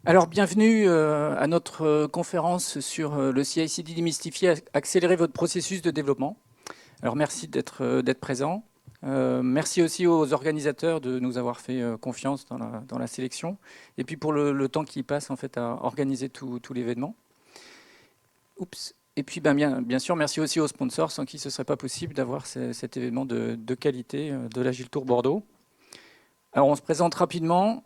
Alors, bienvenue à notre conférence sur le CI/CD démystifié, accélérer votre processus de développement. Alors, merci d'être présent. Merci aussi aux organisateurs de nous avoir fait confiance dans la sélection, et puis pour le temps qui passe en fait à organiser tout l'événement. Oups. Et puis, bien sûr, merci aussi aux sponsors, sans qui ce ne serait pas possible d'avoir cet événement de qualité de l'Agile Tour Bordeaux. Alors, on se présente rapidement.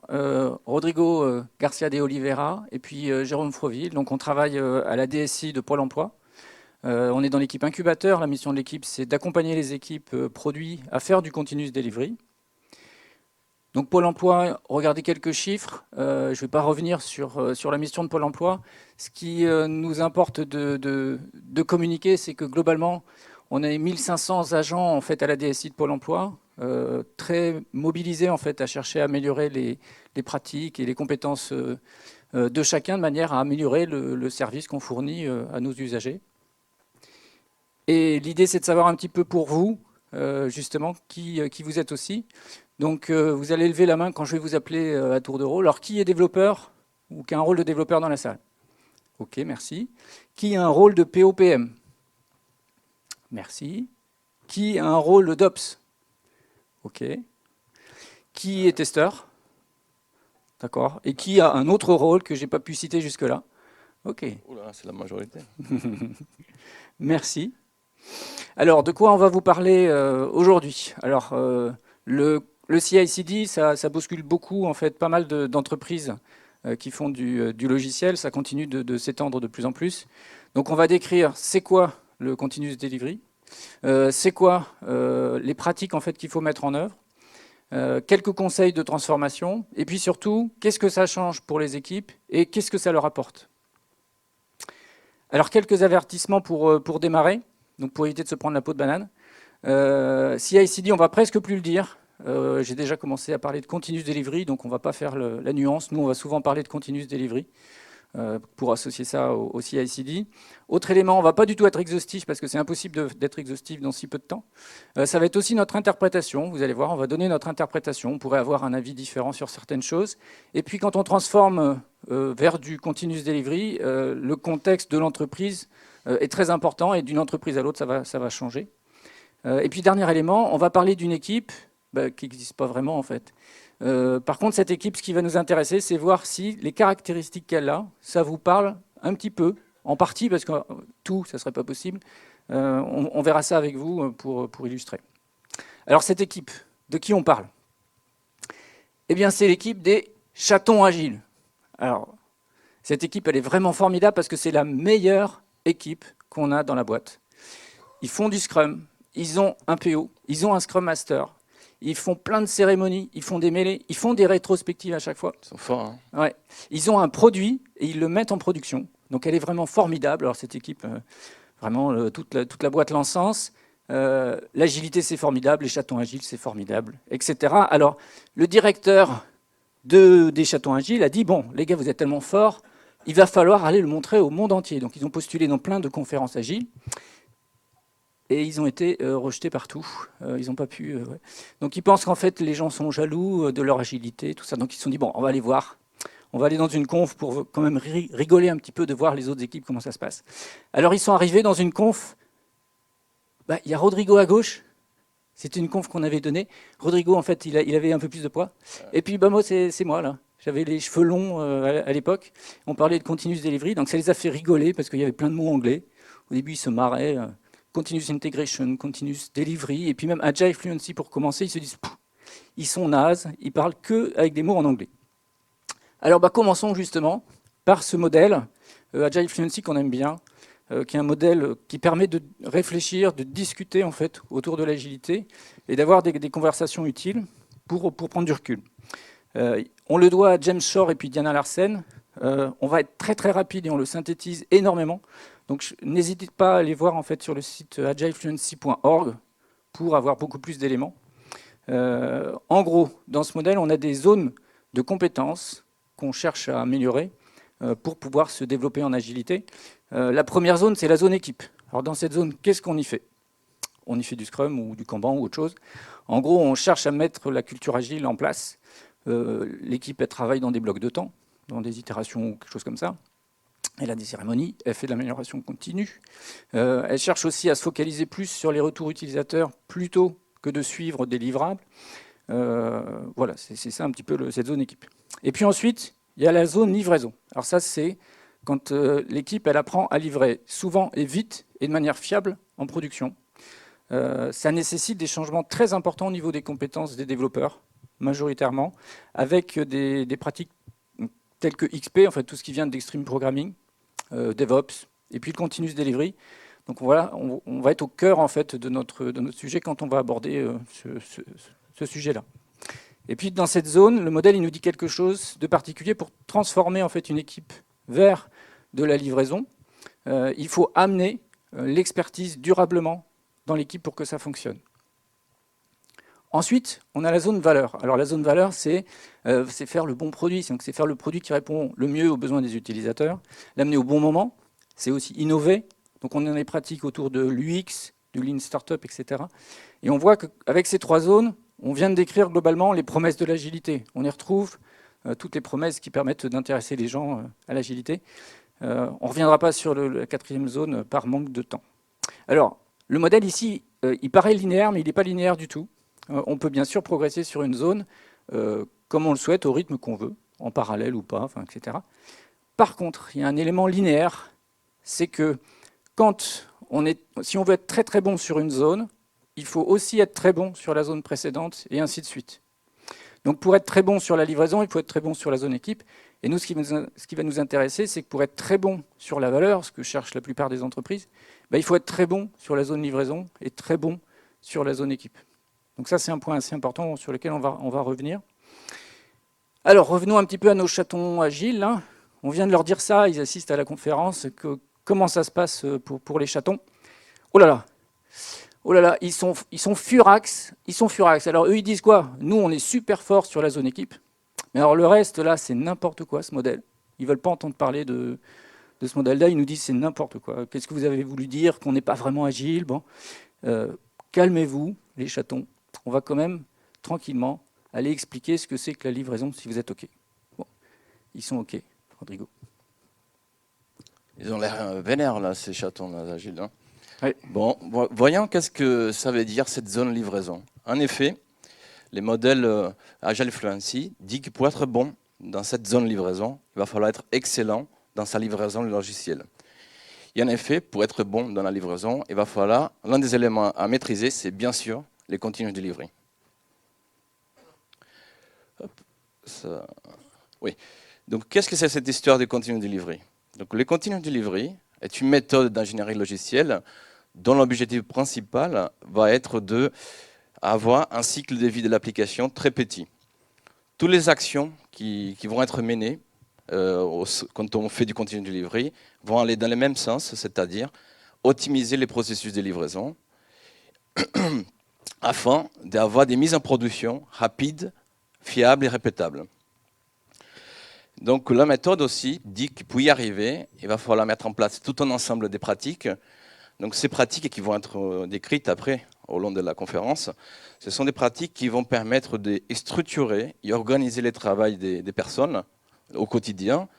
Rodrigo Garcia de Oliveira et puis Jérôme Froville. Donc, on travaille à la DSI de Pôle emploi. On est dans l'équipe incubateur. La mission de l'équipe, c'est d'accompagner les équipes produits à faire du continuous delivery. Donc, Pôle emploi, regardez quelques chiffres. Je ne vais pas revenir sur la mission de Pôle emploi. Ce qui nous importe de communiquer, c'est que globalement, on a 1500 agents en fait, à la DSI de Pôle emploi. Très mobilisés en fait, à chercher à améliorer les pratiques et les compétences de chacun de manière à améliorer le service qu'on fournit à nos usagers. Et l'idée, c'est de savoir un petit peu pour vous, justement, qui vous êtes aussi. Donc, vous allez lever la main quand je vais vous appeler à tour de rôle. Alors, qui est développeur ou qui a un rôle de développeur dans la salle? Ok, merci. Qui a un rôle de POPM? Merci. Qui a un rôle d'Ops? Ok. Qui est testeur? D'accord. Et qui a un autre rôle que je n'ai pas pu citer jusque-là? Ok. Oula, c'est la majorité. Merci. Alors, de quoi on va vous parler aujourd'hui? Alors, le CI/CD, ça bouscule beaucoup, en fait, pas mal d'entreprises qui font du logiciel. Ça continue de s'étendre de plus en plus. Donc, on va décrire c'est quoi le continuous delivery, c'est quoi les pratiques en fait qu'il faut mettre en œuvre, quelques conseils de transformation, et puis surtout, qu'est-ce que ça change pour les équipes et qu'est-ce que ça leur apporte. Alors, quelques avertissements pour démarrer, donc pour éviter de se prendre la peau de banane. CI/CD, on va presque plus le dire. J'ai déjà commencé à parler de continuous delivery, donc on ne va pas faire la nuance. Nous, on va souvent parler de continuous delivery pour associer ça au CI/CD. Autre élément, on ne va pas du tout être exhaustif parce que c'est impossible d'être exhaustif dans si peu de temps. Ça va être aussi notre interprétation. Vous allez voir, on va donner notre interprétation. On pourrait avoir un avis différent sur certaines choses. Et puis quand on transforme vers du continuous delivery, le contexte de l'entreprise est très important et d'une entreprise à l'autre, ça va changer. Et puis dernier élément, on va parler d'une équipe qui n'existe pas vraiment en fait. Par contre, cette équipe, ce qui va nous intéresser, c'est voir si les caractéristiques qu'elle a, ça vous parle un petit peu, en partie, parce que tout, ça ne serait pas possible. On verra ça avec vous pour illustrer. Alors cette équipe, de qui on parle? Eh bien, c'est l'équipe des chatons agiles. Alors, cette équipe, elle est vraiment formidable parce que c'est la meilleure équipe qu'on a dans la boîte. Ils font du Scrum, ils ont un PO, ils ont un Scrum Master, ils font plein de cérémonies, ils font des mêlées, ils font des rétrospectives à chaque fois. Ils sont forts, hein. Ouais. Ils ont un produit et ils le mettent en production. Donc elle est vraiment formidable. Alors cette équipe, vraiment, toute la boîte l'encense. L'agilité, c'est formidable. Les chatons agiles, c'est formidable, etc. Alors le directeur des chatons agiles a dit, bon, les gars, vous êtes tellement forts, il va falloir aller le montrer au monde entier. Donc ils ont postulé dans plein de conférences agiles. Et ils ont été rejetés partout. Ils n'ont pas pu. Ouais. Donc ils pensent qu'en fait les gens sont jaloux de leur agilité, tout ça. Donc ils se sont dit bon, on va aller voir. On va aller dans une conf pour quand même rigoler un petit peu de voir les autres équipes comment ça se passe. Alors ils sont arrivés dans une conf. Il y a Rodrigo à gauche. C'était une conf qu'on avait donnée. Rodrigo en fait il avait un peu plus de poids. Et puis moi c'est moi là. J'avais les cheveux longs à l'époque. On parlait de continuous delivery, donc ça les a fait rigoler parce qu'il y avait plein de mots anglais. Au début ils se marraient. Continuous integration, continuous delivery, et puis même agile fluency pour commencer, ils se disent, ils sont nazes, ils parlent que avec des mots en anglais. Alors commençons justement par ce modèle, agile fluency qu'on aime bien, qui est un modèle qui permet de réfléchir, de discuter en fait autour de l'agilité et d'avoir des conversations utiles pour prendre du recul. On le doit à James Shore et puis Diana Larsen. On va être très très rapide et on le synthétise énormément. Donc n'hésitez pas à aller voir en fait sur le site agilefluency.org pour avoir beaucoup plus d'éléments. En gros, dans ce modèle, on a des zones de compétences qu'on cherche à améliorer pour pouvoir se développer en agilité. La première zone, c'est la zone équipe. Alors dans cette zone, qu'est-ce qu'on y fait? On y fait du Scrum ou du Kanban ou autre chose. En gros, on cherche à mettre la culture agile en place. L'équipe, elle travaille dans des blocs de temps. dans des itérations ou quelque chose comme ça. Elle a des cérémonies, elle fait de l'amélioration continue. Elle cherche aussi à se focaliser plus sur les retours utilisateurs plutôt que de suivre des livrables. Voilà, c'est ça un petit peu cette zone équipe. Et puis ensuite, il y a la zone livraison. Alors ça, c'est quand l'équipe, elle apprend à livrer souvent et vite et de manière fiable en production. Ça nécessite des changements très importants au niveau des compétences des développeurs, majoritairement, avec des pratiques telles que XP, en fait tout ce qui vient d'Extreme Programming, DevOps, et puis le Continuous Delivery. Donc voilà, on va être au cœur en fait de notre sujet quand on va aborder ce sujet-là. Et puis dans cette zone, le modèle il nous dit quelque chose de particulier pour transformer en fait une équipe vers de la livraison. Il faut amener l'expertise durablement dans l'équipe pour que ça fonctionne. Ensuite, on a la zone valeur. Alors la zone valeur, c'est faire le bon produit, c'est faire le produit qui répond le mieux aux besoins des utilisateurs, l'amener au bon moment, c'est aussi innover. Donc on a des pratiques autour de l'UX, du Lean Startup, etc. Et on voit qu'avec ces trois zones, on vient de décrire globalement les promesses de l'agilité. On y retrouve toutes les promesses qui permettent d'intéresser les gens à l'agilité. On ne reviendra pas sur la quatrième zone par manque de temps. Alors, le modèle ici, il paraît linéaire, mais il n'est pas linéaire du tout. On peut bien sûr progresser sur une zone comme on le souhaite, au rythme qu'on veut, en parallèle ou pas, enfin, etc. Par contre, il y a un élément linéaire, c'est que si on veut être très très bon sur une zone, il faut aussi être très bon sur la zone précédente, et ainsi de suite. Donc pour être très bon sur la livraison, il faut être très bon sur la zone équipe. Et nous, ce qui va nous intéresser, c'est que pour être très bon sur la valeur, ce que cherchent la plupart des entreprises, il faut être très bon sur la zone livraison et très bon sur la zone équipe. Donc ça, c'est un point assez important sur lequel on va revenir. Alors, revenons un petit peu à nos chatons agiles. Hein. On vient de leur dire ça, ils assistent à la conférence. Comment ça se passe pour les chatons? Oh là là, ils sont furax. Alors eux, ils disent quoi? Nous, on est super fort sur la zone équipe. Mais alors le reste, là, c'est n'importe quoi, ce modèle. Ils ne veulent pas entendre parler de ce modèle-là. Ils nous disent c'est n'importe quoi. Qu'est-ce que vous avez voulu dire? Qu'on n'est pas vraiment agile? Bon, calmez-vous, les chatons. On va quand même, tranquillement, aller expliquer ce que c'est que la livraison, si vous êtes OK. Bon, ils sont OK, Rodrigo. Ils ont l'air vénères, là, ces chatons, là, agiles. Hein. Oui. Bon, voyons qu'est-ce que ça veut dire, cette zone livraison. En effet, les modèles Agile Fluency disent que pour être bon dans cette zone livraison, il va falloir être excellent dans sa livraison logicielle. Et en effet, pour être bon dans la livraison, il va falloir, l'un des éléments à maîtriser, c'est bien sûr les continuous delivery. Hop, ça. Oui. Donc, qu'est-ce que c'est cette histoire de continuous delivery? Donc, le continuous delivery est une méthode d'ingénierie logicielle dont l'objectif principal va être d'avoir un cycle de vie de l'application très petit. Toutes les actions qui vont être menées quand on fait du continuous delivery vont aller dans le même sens, c'est-à-dire optimiser les processus de livraison afin d'avoir des mises en production rapides, fiables et répétables. Donc la méthode aussi dit que pour y arriver, il va falloir mettre en place tout un ensemble de pratiques. Donc ces pratiques qui vont être décrites après, au long de la conférence, ce sont des pratiques qui vont permettre de structurer et organiser le travail des personnes au quotidien,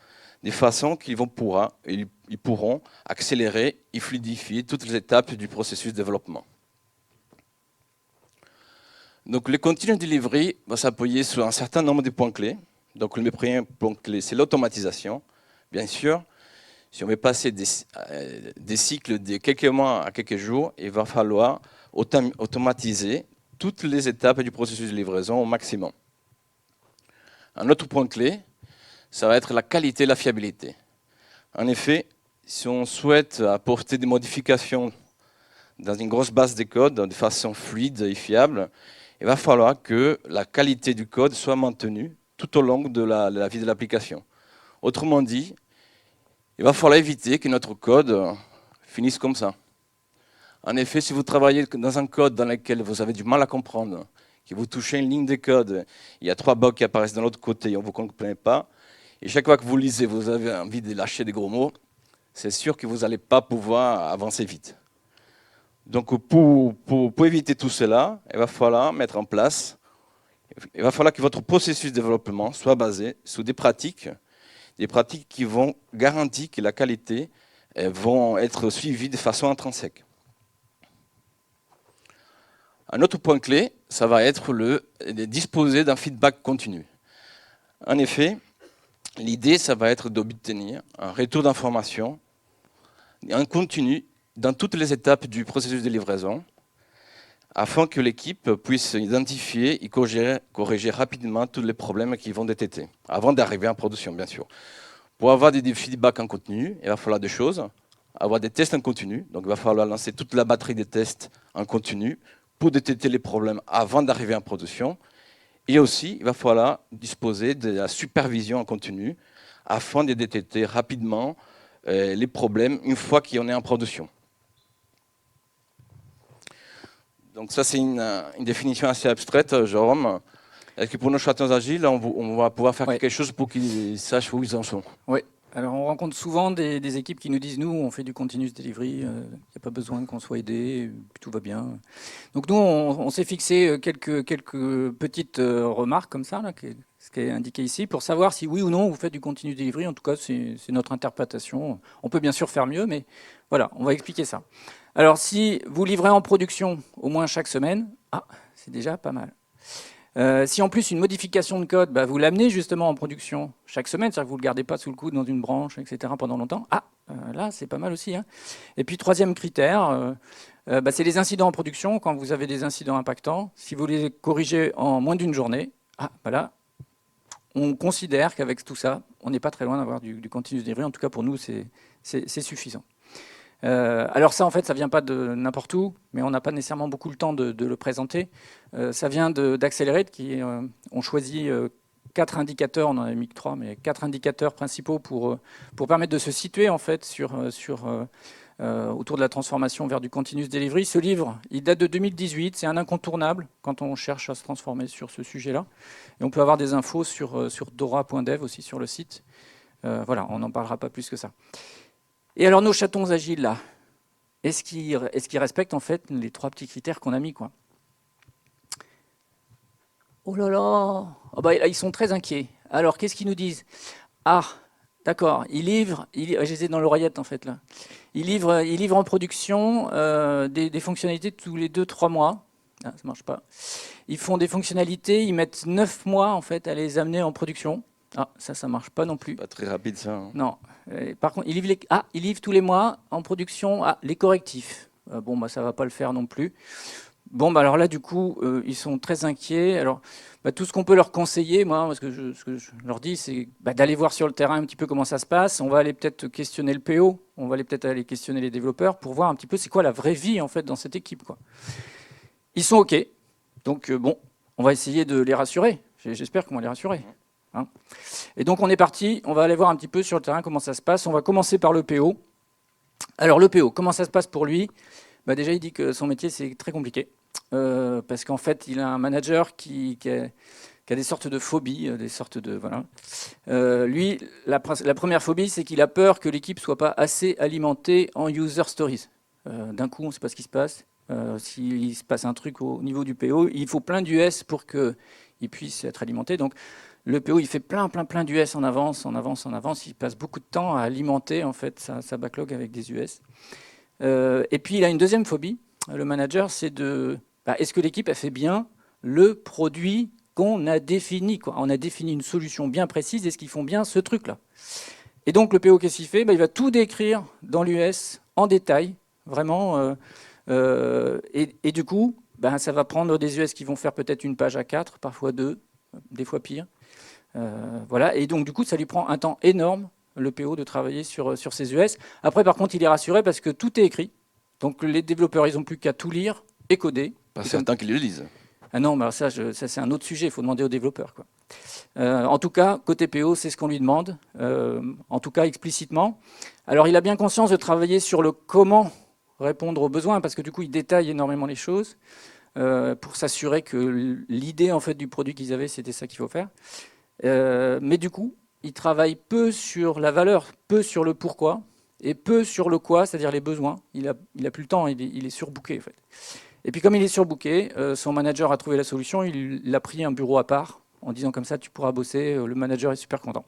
de façon qu'ils pourront accélérer et fluidifier toutes les étapes du processus de développement. Donc le continuous delivery va s'appuyer sur un certain nombre de points clés. Donc le premier point clé, c'est l'automatisation. Bien sûr, si on veut passer des cycles de quelques mois à quelques jours, il va falloir automatiser toutes les étapes du processus de livraison au maximum. Un autre point clé, ça va être la qualité et la fiabilité. En effet, si on souhaite apporter des modifications dans une grosse base de code de façon fluide et fiable, il va falloir que la qualité du code soit maintenue tout au long de la vie de l'application. Autrement dit, il va falloir éviter que notre code finisse comme ça. En effet, si vous travaillez dans un code dans lequel vous avez du mal à comprendre, que vous touchez une ligne de code, il y a 3 bugs qui apparaissent de l'autre côté et on ne vous comprend pas, et chaque fois que vous lisez, vous avez envie de lâcher des gros mots, c'est sûr que vous n'allez pas pouvoir avancer vite. Donc pour éviter tout cela, il va falloir mettre en place, il va falloir que votre processus de développement soit basé sur des pratiques des pratiques qui vont garantir que la qualité vont être suivies de façon intrinsèque. Un autre point clé, ça va être de disposer d'un feedback continu. En effet, l'idée, ça va être d'obtenir un retour d'information, un continu dans toutes les étapes du processus de livraison, afin que l'équipe puisse identifier et corriger rapidement tous les problèmes qui vont détecter, avant d'arriver en production, bien sûr. Pour avoir des feedbacks en continu, il va falloir deux choses. Avoir des tests en continu, donc il va falloir lancer toute la batterie des tests en continu pour détecter les problèmes avant d'arriver en production. Et aussi, il va falloir disposer de la supervision en continu afin de détecter rapidement les problèmes une fois qu'on est en production. Donc ça, c'est une définition assez abstraite, Jérôme. Est-ce que pour nos chatons agiles, on va pouvoir faire quelque chose pour qu'ils sachent où ils en sont? Oui. Alors on rencontre souvent des équipes qui nous disent, nous, on fait du continuous delivery, il n'y a pas besoin qu'on soit aidé, tout va bien. Donc nous, on s'est fixé quelques petites remarques comme ça, là, ce qui est indiqué ici, pour savoir si oui ou non vous faites du continuous delivery. En tout cas, c'est notre interprétation. On peut bien sûr faire mieux, mais voilà, on va expliquer ça. Alors si vous livrez en production au moins chaque semaine, c'est déjà pas mal. Si en plus une modification de code, vous l'amenez justement en production chaque semaine, c'est-à-dire que vous ne le gardez pas sous le coude dans une branche, etc. pendant longtemps, là c'est pas mal aussi. Hein. Et puis troisième critère, c'est les incidents en production. Quand vous avez des incidents impactants, si vous les corrigez en moins d'une journée, là, on considère qu'avec tout ça, on n'est pas très loin d'avoir du continuous delivery. En tout cas pour nous, c'est suffisant. Alors ça, en fait, ça vient pas de n'importe où, mais on n'a pas nécessairement beaucoup le temps de le présenter. Ça vient d'Accelerate, qui ont choisi 4 indicateurs, on en a mis que 3, mais 4 indicateurs principaux pour permettre de se situer en fait autour de la transformation vers du continuous delivery. Ce livre, il date de 2018, c'est un incontournable quand on cherche à se transformer sur ce sujet-là. Et on peut avoir des infos sur dora.dev aussi sur le site. Voilà, on n'en parlera pas plus que ça. Et alors nos chatons agiles là, est-ce qu'ils respectent en fait les 3 petits critères qu'on a mis quoi? Oh là là, ils sont très inquiets. Alors qu'est-ce qu'ils nous disent? D'accord, ils livrent, je les ai dans l'oreillette en fait là. Ils livrent en production des fonctionnalités tous les 2-3 mois. Ça marche pas. Ils font des fonctionnalités, ils mettent 9 mois en fait à les amener en production. Ça marche pas non plus. Pas très rapide ça. Hein. Non. Par contre, ils livrent tous les mois en production les correctifs. Ça va pas le faire non plus. Alors là, du coup, ils sont très inquiets. Alors, tout ce qu'on peut leur conseiller, moi, ce que je leur dis, c'est d'aller voir sur le terrain un petit peu comment ça se passe. On va aller peut-être questionner le PO, on va peut-être aller questionner les développeurs pour voir un petit peu c'est quoi la vraie vie en fait dans cette équipe, quoi. Ils sont OK. Donc, on va essayer de les rassurer. J'espère qu'on va les rassurer. Hein. Et donc on est parti, on va aller voir un petit peu sur le terrain comment ça se passe. On va commencer par le PO. Alors le PO, comment ça se passe pour lui? Déjà il dit que son métier c'est très compliqué, parce qu'en fait il a un manager qui a des sortes de phobies, des sortes de... Voilà. Lui, la première phobie c'est qu'il a peur que l'équipe soit pas assez alimentée en user stories. D'un coup on ne sait pas ce qui se passe. S'il se passe un truc au niveau du PO, il faut plein d'US pour qu'il puisse être alimenté. Donc le PO, il fait plein d'US en avance. Il passe beaucoup de temps à alimenter en fait sa backlog avec des US. Et puis il a une deuxième phobie, le manager, c'est est-ce que l'équipe a fait bien le produit qu'on a défini, quoi. On a défini une solution bien précise, est-ce qu'ils font bien ce truc-là? Et donc le PO, qu'est-ce qu'il fait? Il va tout décrire dans l'US en détail, vraiment. Et du coup, ça va prendre des US qui vont faire peut-être une page A4, parfois 2, des fois pire. Voilà. Et donc du coup, ça lui prend un temps énorme, le PO, de travailler sur ces US. Après, par contre, il est rassuré parce que tout est écrit. Donc les développeurs, ils n'ont plus qu'à tout lire et coder. Pas certain qu'ils le lisent. Ah non, mais ça c'est un autre sujet, il faut demander aux développeurs, quoi. En tout cas, côté PO, c'est ce qu'on lui demande, en tout cas explicitement. Alors il a bien conscience de travailler sur le comment répondre aux besoins, parce que du coup, il détaille énormément les choses pour s'assurer que l'idée en fait, du produit qu'ils avaient, c'était ça qu'il faut faire. Mais du coup, il travaille peu sur la valeur, peu sur le pourquoi, et peu sur le quoi, c'est-à-dire les besoins. Il a plus le temps, il est surbooké en fait. Et puis comme il est surbooké, son manager a trouvé la solution, il a pris un bureau à part, en disant comme ça, tu pourras bosser, le manager est super content.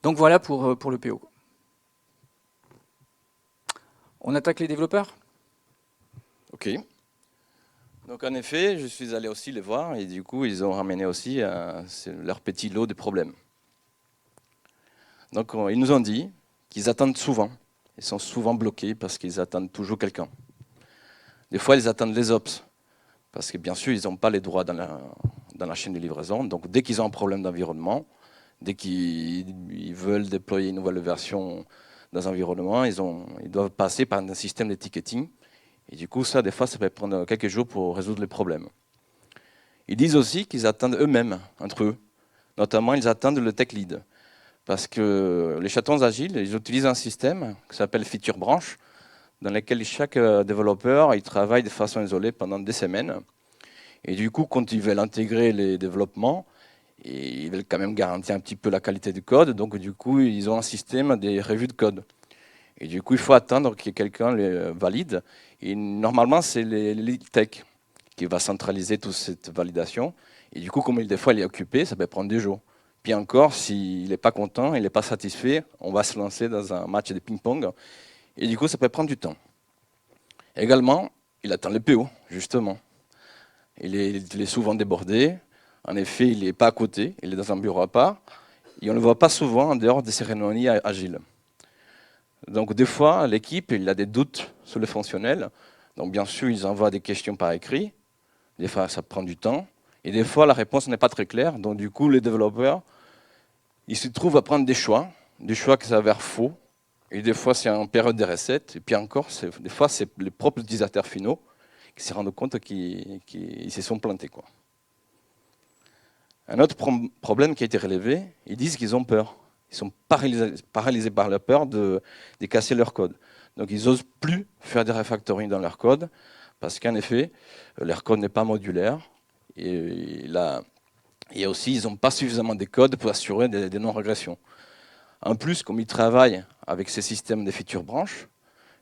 Donc voilà pour le PO. On attaque les développeurs? Ok. Donc en effet, je suis allé aussi les voir et du coup, ils ont ramené aussi leur petit lot de problèmes. Donc ils nous ont dit qu'ils attendent souvent. Ils sont souvent bloqués parce qu'ils attendent toujours quelqu'un. Des fois, ils attendent les ops. Parce que bien sûr, ils n'ont pas les droits dans la chaîne de livraison. Donc dès qu'ils ont un problème d'environnement, dès qu'ils veulent déployer une nouvelle version dans un environnement, ils doivent passer par un système de ticketing. Et du coup, ça, des fois, ça peut prendre quelques jours pour résoudre les problèmes. Ils disent aussi qu'ils attendent eux-mêmes, entre eux. Notamment, ils attendent le tech lead. Parce que les chatons agiles, ils utilisent un système qui s'appelle Feature Branch, dans lequel chaque développeur il travaille de façon isolée pendant des semaines. Et du coup, quand ils veulent intégrer les développements, ils veulent quand même garantir un petit peu la qualité du code. Donc, du coup, ils ont un système des revues de code. Et du coup, il faut attendre que quelqu'un les valide. Et normalement, c'est les lead tech qui va centraliser toute cette validation. Et du coup, comme des fois il est occupé, ça peut prendre des jours. Puis encore, s'il n'est pas content, il n'est pas satisfait, on va se lancer dans un match de ping-pong. Et du coup, ça peut prendre du temps. Également, il attend le PO, justement. Il est souvent débordé. En effet, il n'est pas à côté, il est dans un bureau à part. Et on ne le voit pas souvent en dehors des cérémonies agiles. Donc des fois, l'équipe il a des doutes sur le fonctionnel. Donc bien sûr, ils envoient des questions par écrit. Des fois, ça prend du temps. Et des fois, la réponse n'est pas très claire. Donc du coup, les développeurs, ils se trouvent à prendre des choix qui s'avèrent faux. Et des fois, c'est en période de recette. Et puis encore, des fois, c'est les propres utilisateurs finaux qui se rendent compte qu'ils se sont plantés, quoi. Un autre problème qui a été relevé, ils disent qu'ils ont peur. Ils sont paralysés par la peur de casser leur code. Donc ils n'osent plus faire des refactoring dans leur code, parce qu'en effet, leur code n'est pas modulaire. Et aussi, ils n'ont pas suffisamment de code pour assurer des non-régressions. En plus, comme ils travaillent avec ces systèmes de feature branch,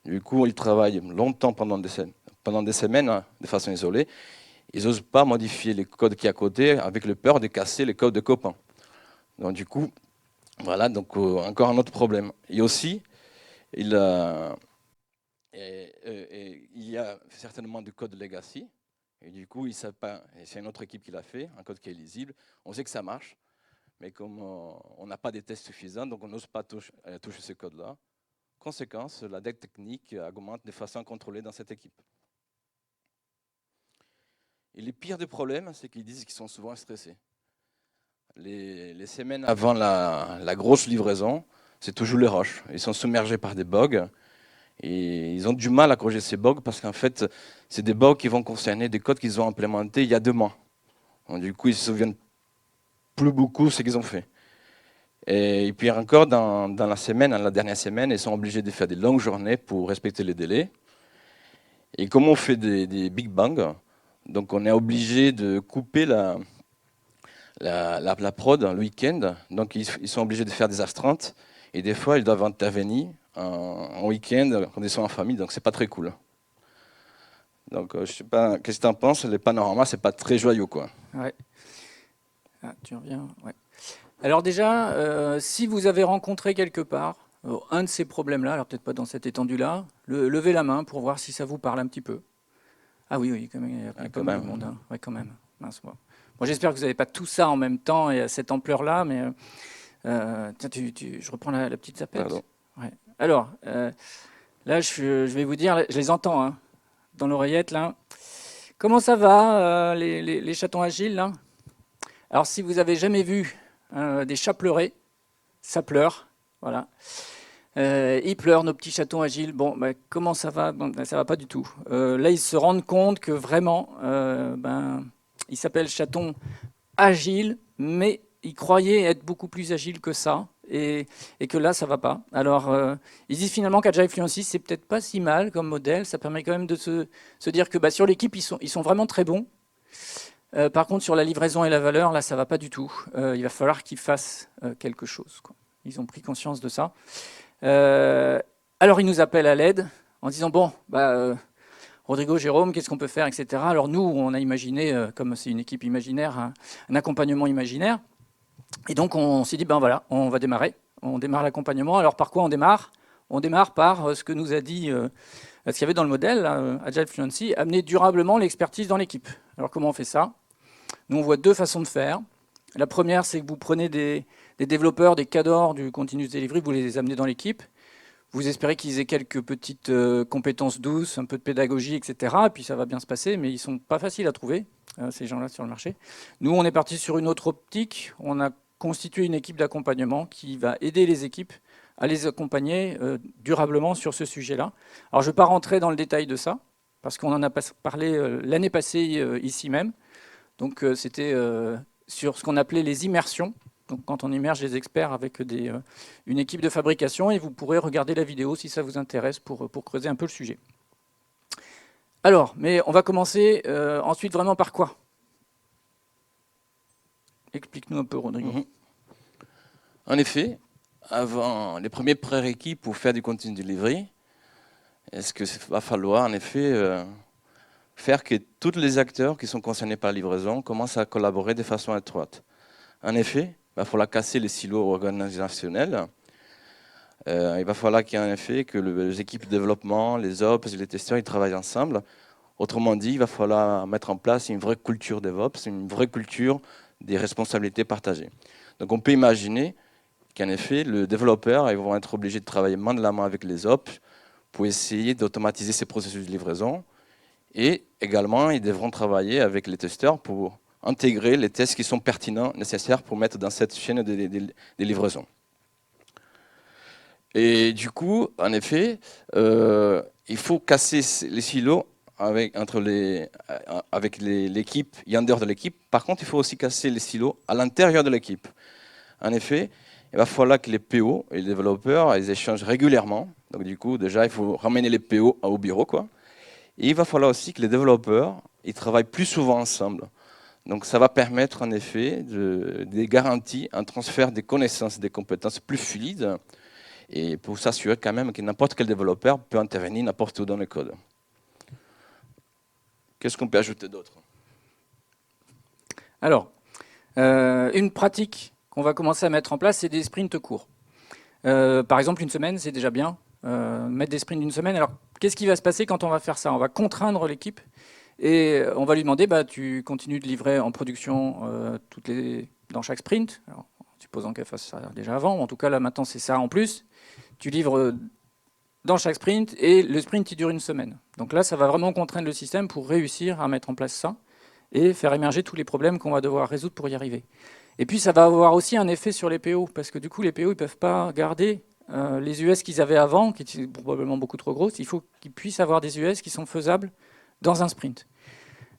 du coup, ils travaillent longtemps pendant des semaines hein, de façon isolée. Ils n'osent pas modifier les codes qui est à côté avec le peur de casser les codes de copains. Donc du coup, voilà, donc encore un autre problème. Et aussi, il y a certainement du code legacy. Et du coup, c'est une autre équipe qui l'a fait, un code qui est lisible. On sait que ça marche, mais comme on n'a pas des tests suffisants, donc on n'ose pas toucher ce code-là. Conséquence, la dette technique augmente de façon contrôlée dans cette équipe. Et le pire des problèmes, c'est qu'ils disent qu'ils sont souvent stressés. Les semaines avant la grosse livraison, c'est toujours les rushs. Ils sont submergés par des bugs et ils ont du mal à corriger ces bugs parce qu'en fait, c'est des bugs qui vont concerner des codes qu'ils ont implémentés il y a 2 mois. Donc, du coup, ils ne se souviennent plus beaucoup de ce qu'ils ont fait. Et puis encore, dans la dernière semaine, ils sont obligés de faire des longues journées pour respecter les délais. Et comme on fait des big bangs, donc on est obligé de couper la prod le week-end. Donc ils sont obligés de faire des astreintes. Et des fois, ils doivent intervenir en week-end quand ils sont en famille. Donc c'est pas très cool. Donc je sais pas, qu'est-ce que tu en penses? Les panoramas, c'est pas très joyeux, quoi. Ouais. Ah, tu reviens. Ouais. Alors déjà, si vous avez rencontré quelque part un de ces problèmes-là, alors peut-être pas dans cette étendue-là, levez la main pour voir si ça vous parle un petit peu. Ah oui, oui, quand même, il y a pas mal de monde. Hein. Ouais, quand même. Mince, moi. Bon, j'espère que vous n'avez pas tout ça en même temps et à cette ampleur-là, mais tiens, je reprends la petite zapette. Ouais. Alors, là, je vais vous dire, je les entends hein, dans l'oreillette, là. Comment ça va, les chatons agiles, là? Alors, si vous avez jamais vu des chats pleurer, ça pleure, voilà. Ils pleurent, nos petits chatons agiles. Bon, ben, comment ça va? Bon, ben, ça va pas du tout. Là, ils se rendent compte que vraiment, ils s'appellent chatons agiles, mais ils croyaient être beaucoup plus agiles que ça, et que là, ça va pas. Alors, ils disent finalement qu'Agile Fluency, c'est peut-être pas si mal comme modèle. Ça permet quand même de se dire que bah, sur l'équipe, ils sont vraiment très bons. Par contre, sur la livraison et la valeur, là, ça va pas du tout. Il va falloir qu'ils fassent quelque chose, quoi. Ils ont pris conscience de ça. Alors, ils nous appellent à l'aide en disant, bon, Rodrigo, Jérôme, qu'est-ce qu'on peut faire, etc. Alors nous, on a imaginé, comme c'est une équipe imaginaire, un accompagnement imaginaire. Et donc, on s'est dit, ben voilà, on va démarrer. On démarre l'accompagnement. Alors par quoi on démarre? On démarre par ce que nous a dit, ce qu'il y avait dans le modèle, Agile Fluency, amener durablement l'expertise dans l'équipe. Alors comment on fait ça? Nous, on voit deux façons de faire. La première, c'est que vous prenez des développeurs, des cadors du Continuous Delivery, vous les amenez dans l'équipe. Vous espérez qu'ils aient quelques petites compétences douces, un peu de pédagogie, etc. Et puis ça va bien se passer, mais ils ne sont pas faciles à trouver, ces gens-là, sur le marché. Nous, on est parti sur une autre optique. On a constitué une équipe d'accompagnement qui va aider les équipes à les accompagner durablement sur ce sujet-là. Alors, je ne vais pas rentrer dans le détail de ça, parce qu'on en a parlé l'année passée ici même. Donc, c'était sur ce qu'on appelait les immersions. Donc, quand on immerge les experts avec une équipe de fabrication, et vous pourrez regarder la vidéo si ça vous intéresse pour creuser un peu le sujet. Alors, mais on va commencer ensuite vraiment par quoi? Explique-nous un peu, Rodrigo. En effet, avant les premiers prérequis pour faire du Continuous Delivery, est-ce que va falloir en effet faire que tous les acteurs qui sont concernés par la livraison commencent à collaborer de façon étroite. En effet, il va falloir casser les silos organisationnels. Il va falloir qu'il y ait en effet que les équipes de développement, les ops, les testeurs, ils travaillent ensemble. Autrement dit, il va falloir mettre en place une vraie culture DevOps, une vraie culture des responsabilités partagées. Donc on peut imaginer qu'en effet, le développeur, ils vont être obligés de travailler main de la main avec les ops pour essayer d'automatiser ces processus de livraison. Et également, ils devront travailler avec les testeurs pour intégrer les tests qui sont pertinents, nécessaires pour mettre dans cette chaîne de livraison. Et du coup, en effet, il faut casser les silos avec l'équipe et en dehors de l'équipe. Par contre, il faut aussi casser les silos à l'intérieur de l'équipe. En effet, il va falloir que les PO et les développeurs ils échangent régulièrement. Donc du coup, déjà, il faut ramener les PO au bureau, quoi. Et il va falloir aussi que les développeurs ils travaillent plus souvent ensemble. Donc ça va permettre en effet des garanties, un transfert des connaissances et des compétences plus fluide et pour s'assurer quand même que n'importe quel développeur peut intervenir n'importe où dans le code. Qu'est-ce qu'on peut ajouter d'autre? Alors, une pratique qu'on va commencer à mettre en place, c'est des sprints courts. Par exemple, une semaine, c'est déjà bien. Mettre des sprints d'une semaine. Alors, qu'est-ce qui va se passer quand on va faire ça? On va contraindre l'équipe et on va lui demander, tu continues de livrer en production dans chaque sprint. Alors, supposons qu'elle fasse ça déjà avant, en tout cas là maintenant c'est ça en plus. Tu livres dans chaque sprint et le sprint il dure une semaine. Donc là, ça va vraiment contraindre le système pour réussir à mettre en place ça et faire émerger tous les problèmes qu'on va devoir résoudre pour y arriver. Et puis ça va avoir aussi un effet sur les PO, parce que du coup les PO ils ne peuvent pas garder les US qu'ils avaient avant, qui étaient probablement beaucoup trop grosses. Il faut qu'ils puissent avoir des US qui sont faisables dans un sprint.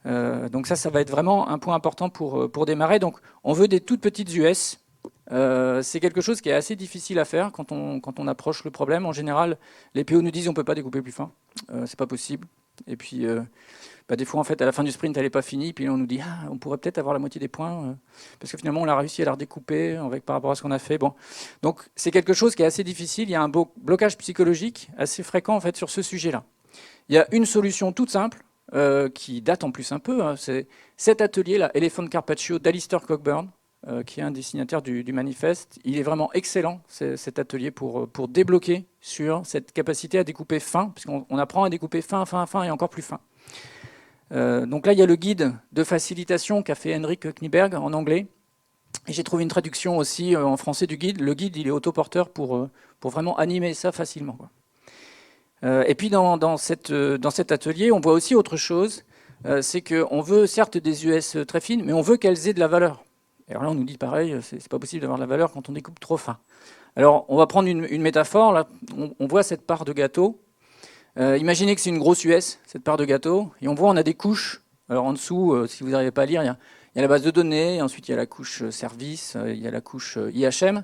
Donc ça va être vraiment un point important pour démarrer. Donc on veut des toutes petites US. C'est quelque chose qui est assez difficile à faire quand on approche le problème. En général, les PO nous disent on ne peut pas découper plus fin, c'est pas possible. Et puis des fois en fait à la fin du sprint elle n'est pas finie, puis on nous dit on pourrait peut-être avoir la moitié des points parce que finalement on a réussi à la redécouper par rapport à ce qu'on a fait. Bon, donc c'est quelque chose qui est assez difficile. Il y a un blocage psychologique assez fréquent en fait sur ce sujet-là. Il y a une solution toute simple qui date en plus un peu. C'est cet atelier-là, Elephant Carpaccio d'Alistair Cockburn, qui est un des signataires du manifeste. Il est vraiment excellent, cet atelier, pour débloquer sur cette capacité à découper fin, puisqu'on apprend à découper fin et encore plus fin. Donc là, il y a le guide de facilitation qu'a fait Henrik Kniberg en anglais. Et j'ai trouvé une traduction aussi en français du guide. Le guide, il est autoporteur pour vraiment animer ça facilement, quoi. Et puis dans cet atelier, on voit aussi autre chose. C'est qu'on veut certes des US très fines, mais on veut qu'elles aient de la valeur. Et alors là, on nous dit pareil, c'est pas possible d'avoir de la valeur quand on découpe trop fin. Alors, on va prendre une métaphore. Là, on voit cette part de gâteau. Imaginez que c'est une grosse US, cette part de gâteau, et on a des couches. Alors en dessous, si vous n'arrivez pas à lire, il y a la base de données, ensuite il y a la couche service, il y a la couche IHM.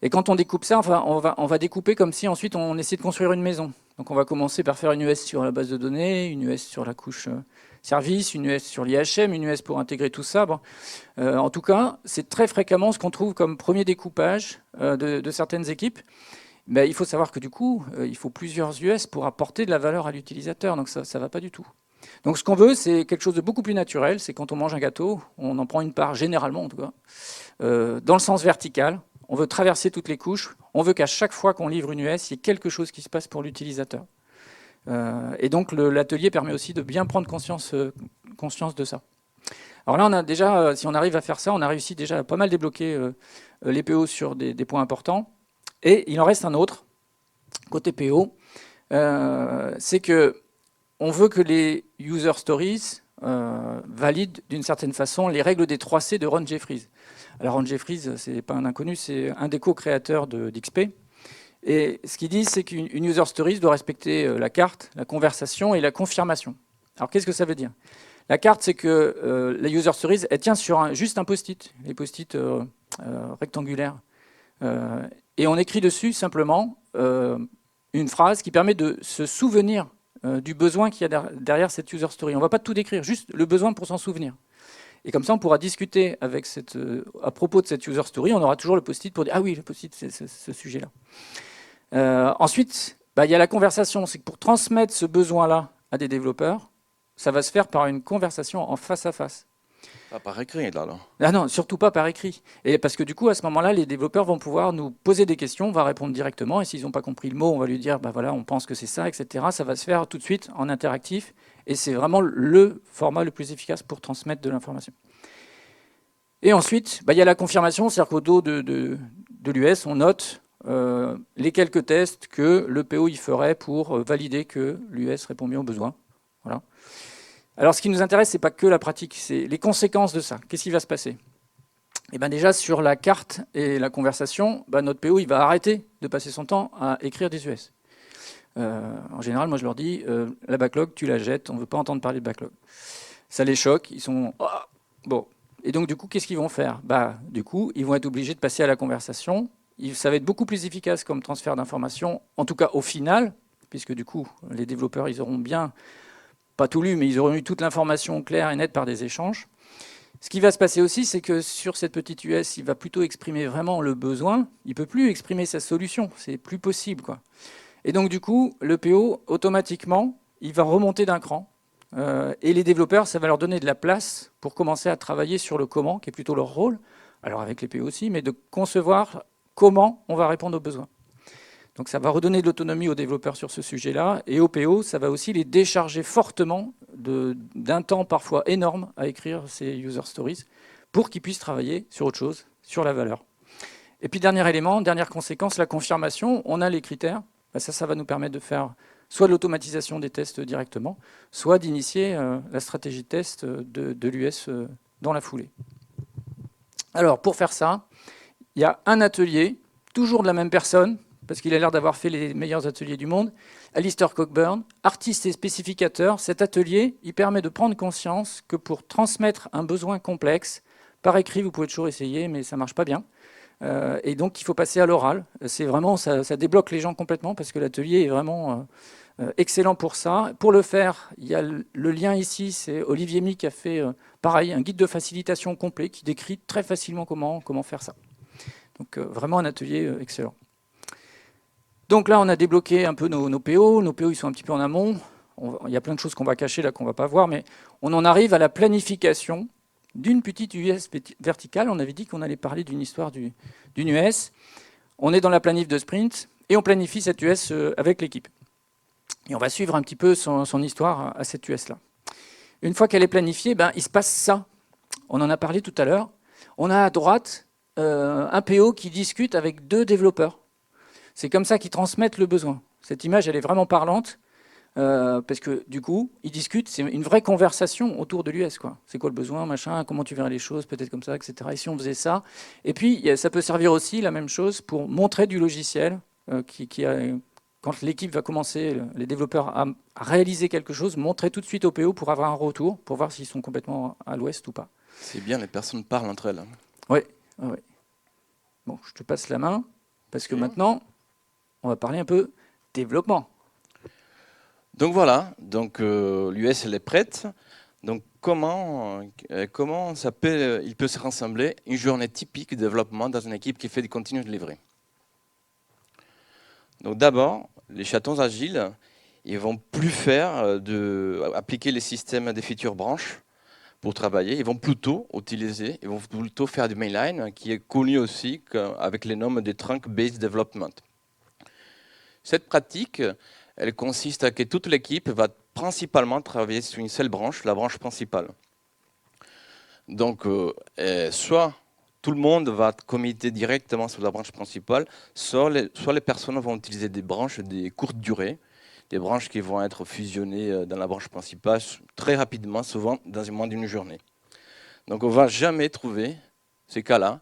Et quand on découpe ça, on va découper comme si ensuite on essayait de construire une maison. Donc on va commencer par faire une US sur la base de données, une US sur la couche service, une US sur l'IHM, une US pour intégrer tout ça. Bon. En tout cas, c'est très fréquemment ce qu'on trouve comme premier découpage de certaines équipes. Mais il faut savoir que du coup, il faut plusieurs US pour apporter de la valeur à l'utilisateur. Donc ça ne va pas du tout. Donc ce qu'on veut, c'est quelque chose de beaucoup plus naturel. C'est quand on mange un gâteau, on en prend une part, généralement en tout cas, dans le sens vertical. on veut traverser toutes les couches, on veut qu'à chaque fois qu'on livre une US, il y ait quelque chose qui se passe pour l'utilisateur. Et donc l'atelier permet aussi de bien prendre conscience de ça. Alors là, on a déjà, si on arrive à faire ça, on a réussi déjà à pas mal débloquer les PO sur des points importants. Et il en reste un autre, côté PO, c'est que on veut que les user stories valident d'une certaine façon les règles des 3C de Ron Jeffries. Alors Ron Jeffries, c'est pas un inconnu, c'est un des co-créateurs d'XP. Et ce qu'il dit, c'est qu'une user stories doit respecter la carte, la conversation et la confirmation. Alors qu'est-ce que ça veut dire? La carte, c'est que la user stories, elle tient sur juste un post-it, les post-it rectangulaires. Et on écrit dessus simplement une phrase qui permet de se souvenir du besoin qu'il y a derrière cette user story. On ne va pas tout décrire, juste le besoin pour s'en souvenir. Et comme ça, on pourra discuter avec à propos de cette user story. On aura toujours le post-it pour dire « Ah oui, le post-it, c'est ce sujet-là ». Ensuite, il y a la conversation. C'est que pour transmettre ce besoin-là à des développeurs, ça va se faire par une conversation en face à face. Pas par écrit, là, alors. Ah non, surtout pas par écrit. Et parce que du coup, à ce moment-là, les développeurs vont pouvoir nous poser des questions, on va répondre directement, et s'ils n'ont pas compris le mot, on va lui dire, voilà, on pense que c'est ça, etc. Ça va se faire tout de suite en interactif, et c'est vraiment le format le plus efficace pour transmettre de l'information. Et ensuite, il y a la confirmation, c'est-à-dire qu'au dos de l'US, on note les quelques tests que le PO y ferait pour valider que l'US répond bien aux besoins. Voilà. Alors, ce qui nous intéresse, ce n'est pas que la pratique, c'est les conséquences de ça. Qu'est-ce qui va se passer? Et déjà, sur la carte et la conversation, notre PO il va arrêter de passer son temps à écrire des US. En général, moi, je leur dis, la backlog, tu la jettes, on ne veut pas entendre parler de backlog. Ça les choque, ils sont... Oh, bon. Et donc, du coup, qu'est-ce qu'ils vont faire? Du coup, ils vont être obligés de passer à la conversation. Ça va être beaucoup plus efficace comme transfert d'informations, en tout cas au final, puisque du coup, les développeurs, ils auront bien... pas tout lu, mais ils auront eu toute l'information claire et nette par des échanges. Ce qui va se passer aussi, c'est que sur cette petite US, il va plutôt exprimer vraiment le besoin. Il ne peut plus exprimer sa solution. C'est plus possible, quoi. Et donc, du coup, le PO, automatiquement, il va remonter d'un cran. Et les développeurs, ça va leur donner de la place pour commencer à travailler sur le comment, qui est plutôt leur rôle, alors avec les PO aussi, mais de concevoir comment on va répondre aux besoins. Donc ça va redonner de l'autonomie aux développeurs sur ce sujet-là, et aux PO, ça va aussi les décharger fortement d'un temps parfois énorme à écrire ces user stories, pour qu'ils puissent travailler sur autre chose, sur la valeur. Et puis dernier élément, dernière conséquence, la confirmation, on a les critères, ça va nous permettre de faire soit de l'automatisation des tests directement, soit d'initier la stratégie de test de l'US dans la foulée. Alors pour faire ça, il y a un atelier, toujours de la même personne, parce qu'il a l'air d'avoir fait les meilleurs ateliers du monde, Alistair Cockburn, artiste et spécificateur. Cet atelier, il permet de prendre conscience que pour transmettre un besoin complexe, par écrit, vous pouvez toujours essayer, mais ça ne marche pas bien. Et donc, il faut passer à l'oral. C'est vraiment, ça débloque les gens complètement, parce que l'atelier est vraiment excellent pour ça. Pour le faire, il y a le lien ici, c'est Olivier Mi qui a fait, pareil, un guide de facilitation complet qui décrit très facilement comment faire ça. Donc, vraiment un atelier excellent. Donc là, on a débloqué un peu nos PO. Nos PO, ils sont un petit peu en amont. Il y a plein de choses qu'on va cacher là, qu'on ne va pas voir, mais on en arrive à la planification d'une petite US verticale. On avait dit qu'on allait parler d'une histoire d'une US. On est dans la planif de sprint et on planifie cette US avec l'équipe. Et on va suivre un petit peu son histoire à cette US-là. Une fois qu'elle est planifiée, il se passe ça. On en a parlé tout à l'heure. On a à droite un PO qui discute avec 2 développeurs. C'est comme ça qu'ils transmettent le besoin. Cette image, elle est vraiment parlante, parce que du coup, ils discutent, c'est une vraie conversation autour de l'US. C'est quoi le besoin, machin, comment tu verrais les choses, peut-être comme ça, etc. Et si on faisait ça. Et puis, ça peut servir aussi, la même chose, pour montrer du logiciel, quand l'équipe va commencer, les développeurs, à réaliser quelque chose, montrer tout de suite au PO pour avoir un retour, pour voir s'ils sont complètement à l'ouest ou pas. C'est bien, les personnes parlent entre elles. Oui. Bon, je te passe la main, parce que maintenant... on va parler un peu développement. Donc voilà, l'US elle est prête. Donc comment il peut se rassembler une journée typique de développement dans une équipe qui fait du continu de livrer. Donc d'abord, les chatons agiles, ils vont plus faire appliquer les systèmes des features branches pour travailler, ils vont plutôt faire du mainline, qui est connu aussi avec les noms de trunk-based development. Cette pratique, elle consiste à que toute l'équipe va principalement travailler sur une seule branche, la branche principale. Donc, soit tout le monde va committer directement sur la branche principale, soit les personnes vont utiliser des branches de courte durée, des branches qui vont être fusionnées dans la branche principale très rapidement, souvent dans moins d'une journée. Donc on ne va jamais trouver, ces cas-là,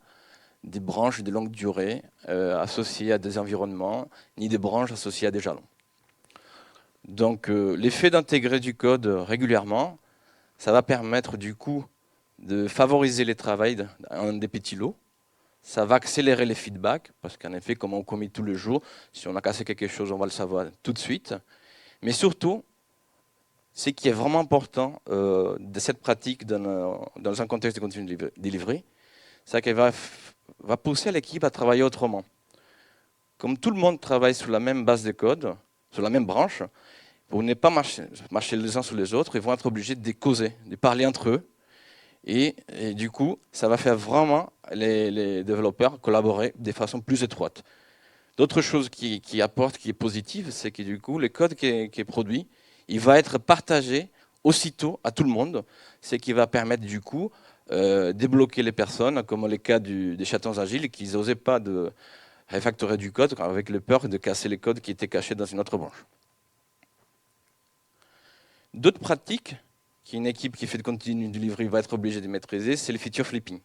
des branches de longue durée associées à des environnements, ni des branches associées à des jalons. Donc l'effet d'intégrer du code régulièrement, ça va permettre du coup de favoriser les travaux en des petits lots. Ça va accélérer les feedbacks, parce qu'en effet, comme on commit tous les jours, si on a cassé quelque chose, on va le savoir tout de suite. Mais surtout, ce qui est vraiment important de cette pratique dans un contexte de continu delivery, c'est qu'elle va pousser l'équipe à travailler autrement. Comme tout le monde travaille sur la même base de code, sur la même branche, pour ne pas marcher les uns sur les autres, ils vont être obligés de causer, de parler entre eux. Et du coup, ça va faire vraiment les développeurs collaborer de façon plus étroite. D'autres choses qui apportent, qui est positive, c'est que du coup, le code qui est produit, il va être partagé aussitôt à tout le monde, ce qui va permettre du coup débloquer les personnes, comme le cas des chatons agiles, qui n'osaient pas de refactorer du code avec le peur de casser les codes qui étaient cachés dans une autre branche. D'autres pratiques qu'une équipe qui fait de continu delivery va être obligée de maîtriser, c'est le feature flipping.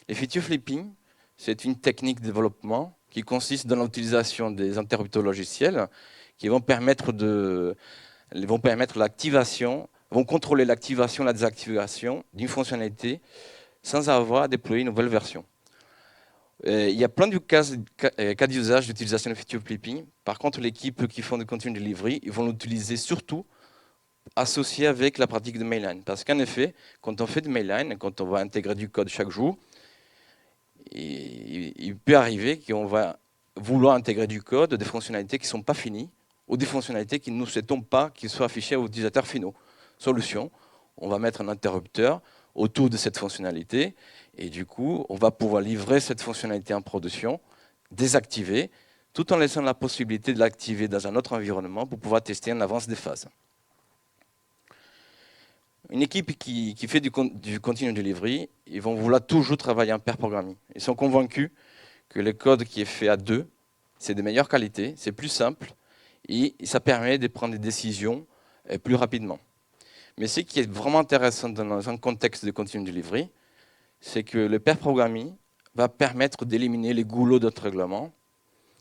Les feature flipping, c'est une technique de développement qui consiste dans l'utilisation des interrupteurs logiciels qui vont permettre l'activation, vont contrôler l'activation et la désactivation d'une fonctionnalité sans avoir à déployer une nouvelle version. Il y a plein de cas d'usage d'utilisation de feature flipping. Par contre, l'équipe qui font du continu delivery, ils vont l'utiliser surtout associé avec la pratique de mainline. Parce qu'en effet, quand on fait de mainline, quand on va intégrer du code chaque jour, il peut arriver qu'on va vouloir intégrer du code, des fonctionnalités qui ne sont pas finies, ou des fonctionnalités qui ne souhaitons pas qu'ils soient affichées aux utilisateurs finaux. Solution, on va mettre un interrupteur autour de cette fonctionnalité, et du coup, on va pouvoir livrer cette fonctionnalité en production, désactiver, tout en laissant la possibilité de l'activer dans un autre environnement pour pouvoir tester en avance des phases. Une équipe qui fait du continu delivery, ils vont vouloir toujours travailler en pair programming. Ils sont convaincus que le code qui est fait à deux, c'est de meilleure qualité, c'est plus simple et ça permet de prendre des décisions plus rapidement. Mais ce qui est vraiment intéressant dans un contexte de continu delivery, c'est que le pair programming va permettre d'éliminer les goulots d'autres règlements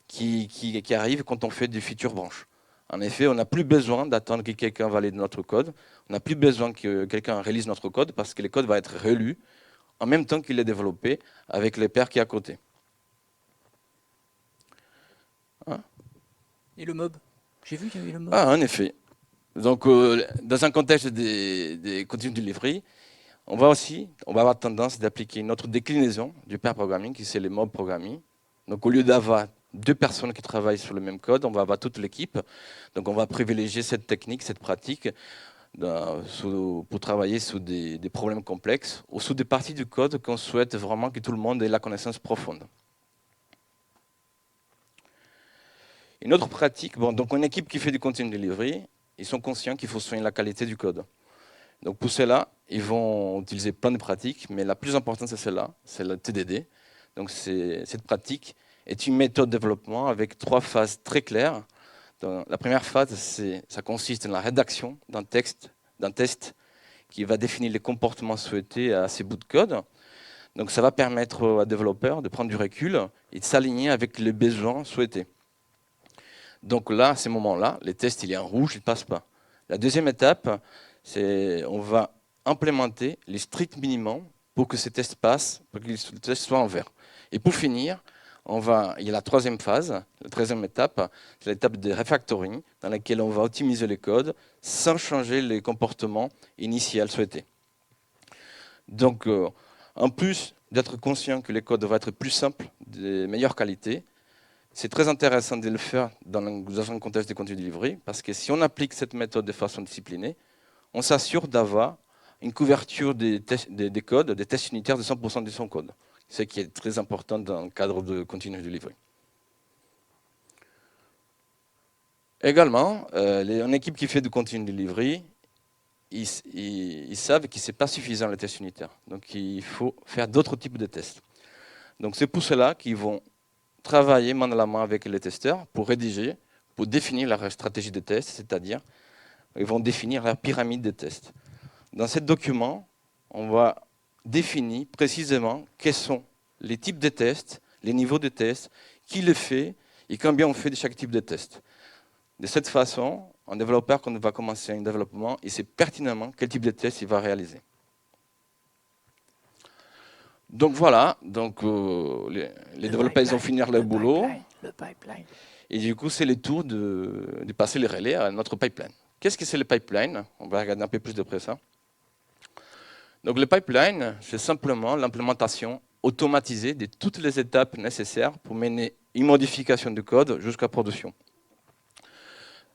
qui arrivent quand on fait du feature branch. En effet, on n'a plus besoin d'attendre que quelqu'un valide notre code. On n'a plus besoin que quelqu'un relise notre code parce que le code va être relu en même temps qu'il est développé avec les pairs qui est à côté. Hein? Et le mob? J'ai vu qu'il y avait le mob. Ah, en effet. Donc, dans un contexte des continu delivery, on va avoir tendance d'appliquer une autre déclinaison du pair programming, qui c'est le mob programming. Donc, au lieu d'avoir deux personnes qui travaillent sur le même code, on va avoir toute l'équipe. Donc on va privilégier cette technique, cette pratique pour travailler sur des problèmes complexes ou sur des parties du code qu'on souhaite vraiment que tout le monde ait la connaissance profonde. Une autre pratique, donc une équipe qui fait du continu delivery, ils sont conscients qu'il faut soigner la qualité du code. Donc pour cela, ils vont utiliser plein de pratiques, mais la plus importante c'est celle-là, c'est le TDD. Donc cette pratique est une méthode de développement avec 3 phases très claires. Donc, la première phase, ça consiste dans la rédaction d'un test qui va définir les comportements souhaités à ces bouts de code. Donc ça va permettre aux développeurs de prendre du recul et de s'aligner avec les besoins souhaités. Donc là, à ce moment-là, les tests, il est en rouge, il ne passe pas. La deuxième étape, c'est on va implémenter les stricts minimums pour que ces tests passent, pour que les tests soient en vert. Et pour finir, il y a la troisième phase, la troisième étape, c'est l'étape de refactoring, dans laquelle on va optimiser les codes sans changer les comportements initiaux souhaités. Donc, en plus d'être conscient que les codes doivent être plus simples, de meilleure qualité, c'est très intéressant de le faire dans un contexte de continu delivery, parce que si on applique cette méthode de façon disciplinée, on s'assure d'avoir une couverture des codes, des tests unitaires de 100% de son code, ce qui est très important dans le cadre de continuous delivery. Également, une équipe qui fait du continuous delivery, ils savent que ce n'est pas suffisant les tests unitaires. Donc il faut faire d'autres types de tests. Donc c'est pour cela qu'ils vont travailler main dans la main avec les testeurs pour rédiger, pour définir leur stratégie de test, c'est-à-dire ils vont définir la pyramide de tests. Dans ce document, on va définir précisément quels sont les types de tests, les niveaux de tests, qui le fait et combien on fait de chaque type de test. De cette façon, un développeur, quand il va commencer un développement, il sait pertinemment quel type de test il va réaliser. Donc voilà, donc, les développeurs ils ont fini leur boulot. Le pipeline. Et du coup, c'est le tour de passer les relais à notre pipeline. Qu'est-ce que c'est le pipeline? On va regarder un peu plus de près ça. Donc le pipeline, c'est simplement l'implémentation automatisée de toutes les étapes nécessaires pour mener une modification du code jusqu'à production.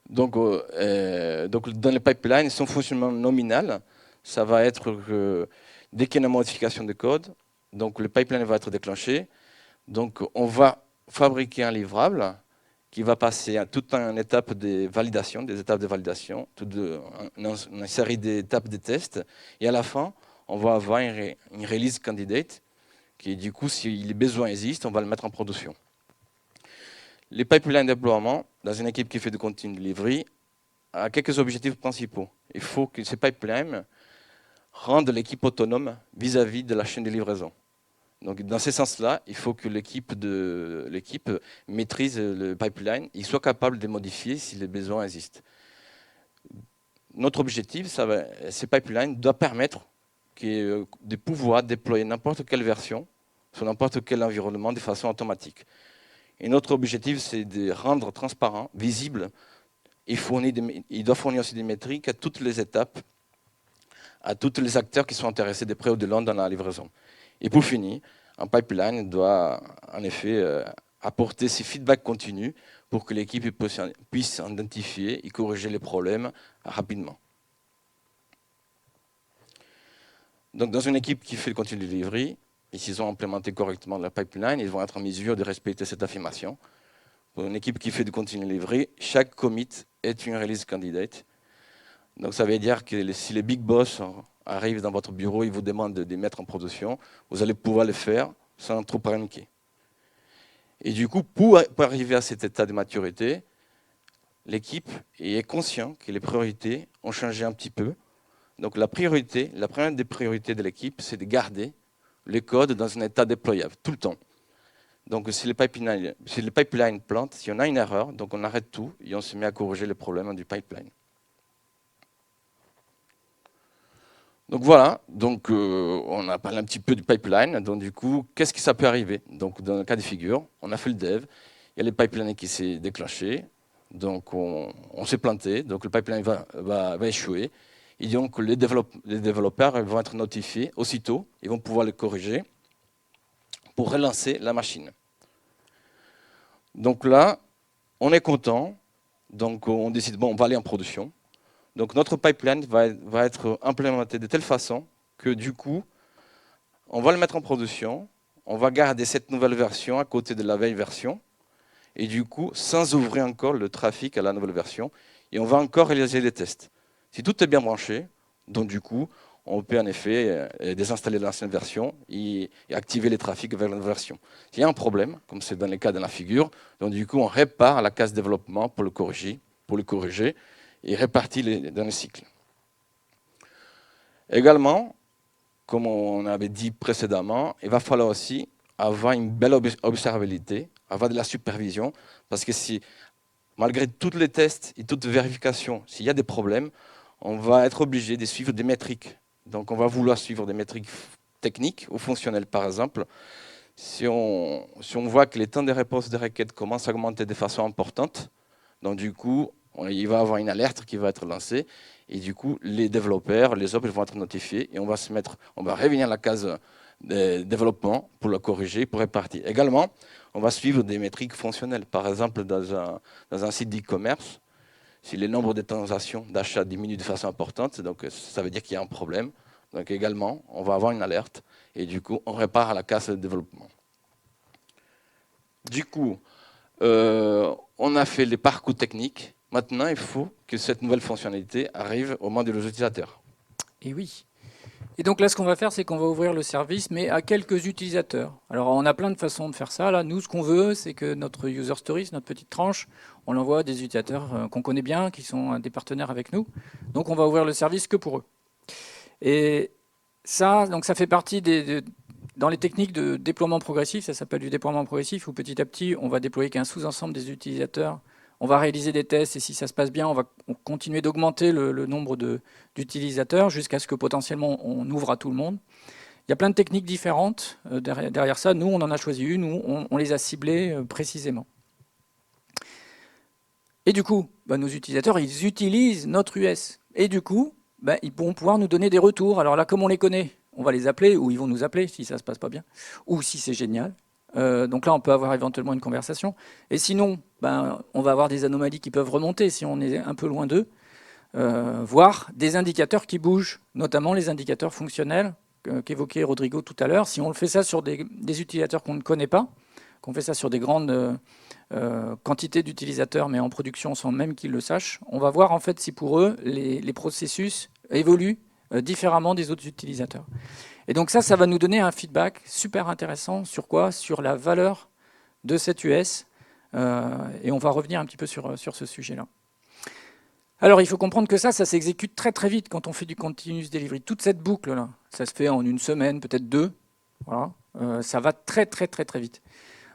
Donc dans le pipeline, son fonctionnement nominal, ça va être que dès qu'il y a une modification de code, donc le pipeline va être déclenché. Donc on va fabriquer un livrable qui va passer à toute une étape de validation, des étapes de validation, une série d'étapes de tests. Et à la fin, on va avoir une release candidate qui, du coup, si les besoins existent, on va le mettre en production. Les pipelines de déploiement, dans une équipe qui fait du continue delivery, a quelques objectifs principaux. Il faut que ces pipelines rendent l'équipe autonome vis-à-vis de la chaîne de livraison. Donc, dans ce sens-là, il faut que l'équipe maîtrise le pipeline et soit capable de modifier si les besoins existent. Notre objectif, ces pipelines doivent permettre de pouvoir déployer n'importe quelle version sur n'importe quel environnement de façon automatique. Et notre objectif, c'est de rendre transparent, visible, et il doit fournir aussi des métriques à toutes les étapes, à tous les acteurs qui sont intéressés de près ou de loin dans la livraison. Et pour finir, un pipeline doit en effet apporter ces feedbacks continus pour que l'équipe puisse identifier et corriger les problèmes rapidement. Donc dans une équipe qui fait le continue delivery, et s'ils ont implémenté correctement le pipeline, ils vont être en mesure de respecter cette affirmation. Pour une équipe qui fait du continue delivery, chaque commit est une release candidate. Donc ça veut dire que si les big boss arrivent dans votre bureau et vous demandent de les mettre en production, vous allez pouvoir le faire sans trop paniquer. Et du coup, pour arriver à cet état de maturité, l'équipe est consciente que les priorités ont changé un petit peu. Donc la première des priorités de l'équipe, c'est de garder le code dans un état déployable, tout le temps. Donc si le pipeline plante, si on a une erreur, donc on arrête tout et on se met à corriger le problème du pipeline. Donc voilà, donc, on a parlé un petit peu du pipeline. Donc du coup, qu'est-ce que ça peut arriver? Donc dans le cas de figure, on a fait le dev, il y a le pipeline qui s'est déclenché, donc on s'est planté, donc le pipeline va échouer. Et donc les développeurs vont être notifiés aussitôt, ils vont pouvoir le corriger pour relancer la machine. Donc là, on est content, donc on décide, bon, on va aller en production. Donc notre pipeline va être implémenté de telle façon que du coup, on va le mettre en production, on va garder cette nouvelle version à côté de la vieille version, et du coup, sans ouvrir encore le trafic à la nouvelle version, et on va encore réaliser les tests. Si tout est bien branché, donc du coup, on peut en effet désinstaller l'ancienne version et activer les trafics vers la nouvelle version. S'il y a un problème, comme c'est dans le cas de la figure, donc du coup, on répare la case développement pour le corriger et répartit dans le cycle. Également, comme on avait dit précédemment, il va falloir aussi avoir une belle observabilité, avoir de la supervision, parce que si, malgré tous les tests et toutes les vérifications, s'il y a des problèmes, on va être obligé de suivre des métriques. Donc on va vouloir suivre des métriques techniques ou fonctionnelles, par exemple. Si on voit que les temps de réponse des requêtes commencent à augmenter de façon importante, donc du coup, il va y avoir une alerte qui va être lancée, et du coup, les développeurs, les autres vont être notifiés, et on va revenir à la case de développement pour la corriger, pour répartir. Également, on va suivre des métriques fonctionnelles. Par exemple, dans un site d'e-commerce, si le nombre de transactions d'achat diminue de façon importante, donc ça veut dire qu'il y a un problème. Donc également, on va avoir une alerte et du coup, on répare la casse de développement. Du coup, on a fait les parcours techniques. Maintenant, il faut que cette nouvelle fonctionnalité arrive aux mains de nos utilisateurs. Et oui. Et donc là, ce qu'on va faire, c'est qu'on va ouvrir le service, mais à quelques utilisateurs. Alors, on a plein de façons de faire ça. Là, nous, ce qu'on veut, c'est que notre user stories, notre petite tranche, on l'envoie à des utilisateurs qu'on connaît bien, qui sont des partenaires avec nous. Donc, on va ouvrir le service que pour eux. Et ça, donc, ça fait partie dans les techniques de déploiement progressif. Ça s'appelle du déploiement progressif, où petit à petit, on va déployer qu'un sous-ensemble des utilisateurs. On va réaliser des tests et si ça se passe bien, on va continuer d'augmenter le nombre d'utilisateurs jusqu'à ce que potentiellement on ouvre à tout le monde. Il y a plein de techniques différentes derrière ça. Nous, on en a choisi une, nous, on les a ciblées précisément. Et du coup, nos utilisateurs, ils utilisent notre US. Et du coup, ils vont pouvoir nous donner des retours. Alors là, comme on les connaît, on va les appeler, ou ils vont nous appeler si ça ne se passe pas bien, ou si c'est génial. Donc là, on peut avoir éventuellement une conversation. Et sinon, on va avoir des anomalies qui peuvent remonter si on est un peu loin d'eux, voire des indicateurs qui bougent, notamment les indicateurs fonctionnels qu'évoquait Rodrigo tout à l'heure. Si on le fait ça sur des utilisateurs qu'on ne connaît pas, qu'on fait ça sur des grandes quantités d'utilisateurs, mais en production sans même qu'ils le sachent, on va voir en fait si pour eux, les processus évoluent différemment des autres utilisateurs. Et donc ça va nous donner un feedback super intéressant sur quoi? Sur la valeur de cette US. Et on va revenir un petit peu sur ce sujet-là. Alors il faut comprendre que ça s'exécute très très vite quand on fait du continuous delivery. Toute cette boucle-là, ça se fait en une semaine, peut-être deux. Voilà. Ça va très très très très vite.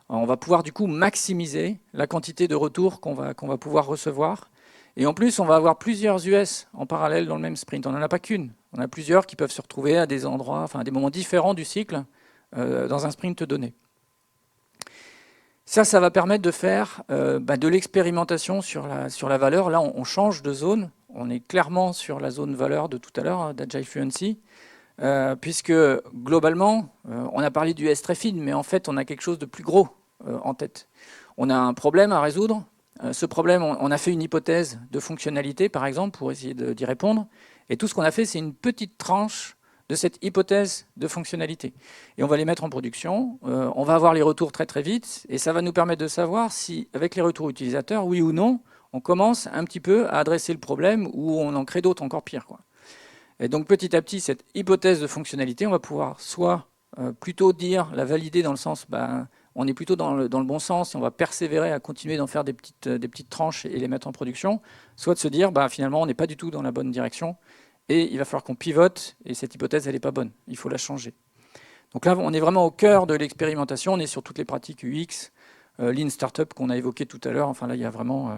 On va pouvoir du coup maximiser la quantité de retours qu'on va pouvoir recevoir. Et en plus, on va avoir plusieurs US en parallèle dans le même sprint. On n'en a pas qu'une. On a plusieurs qui peuvent se retrouver à des endroits, enfin à des moments différents du cycle dans un sprint donné. Ça va permettre de faire de l'expérimentation sur la valeur. Là, on change de zone. On est clairement sur la zone valeur de tout à l'heure, d'Agile Fluency, puisque globalement, on a parlé du S très fine, mais en fait, on a quelque chose de plus gros en tête. On a un problème à résoudre. Ce problème, on a fait une hypothèse de fonctionnalité, par exemple, pour essayer d'y répondre. Et tout ce qu'on a fait, c'est une petite tranche de cette hypothèse de fonctionnalité. Et on va les mettre en production. On va avoir les retours très très vite. Et ça va nous permettre de savoir si, avec les retours utilisateurs, oui ou non, on commence un petit peu à adresser le problème ou on en crée d'autres encore pires, quoi. Et donc petit à petit, cette hypothèse de fonctionnalité, on va pouvoir soit plutôt dire, la valider dans le sens... on est plutôt dans le bon sens et on va persévérer à continuer d'en faire des petites tranches et les mettre en production, soit de se dire finalement on n'est pas du tout dans la bonne direction et il va falloir qu'on pivote et cette hypothèse elle n'est pas bonne, il faut la changer. Donc là on est vraiment au cœur de l'expérimentation, on est sur toutes les pratiques UX, Lean Startup qu'on a évoqué tout à l'heure, enfin là il y a vraiment...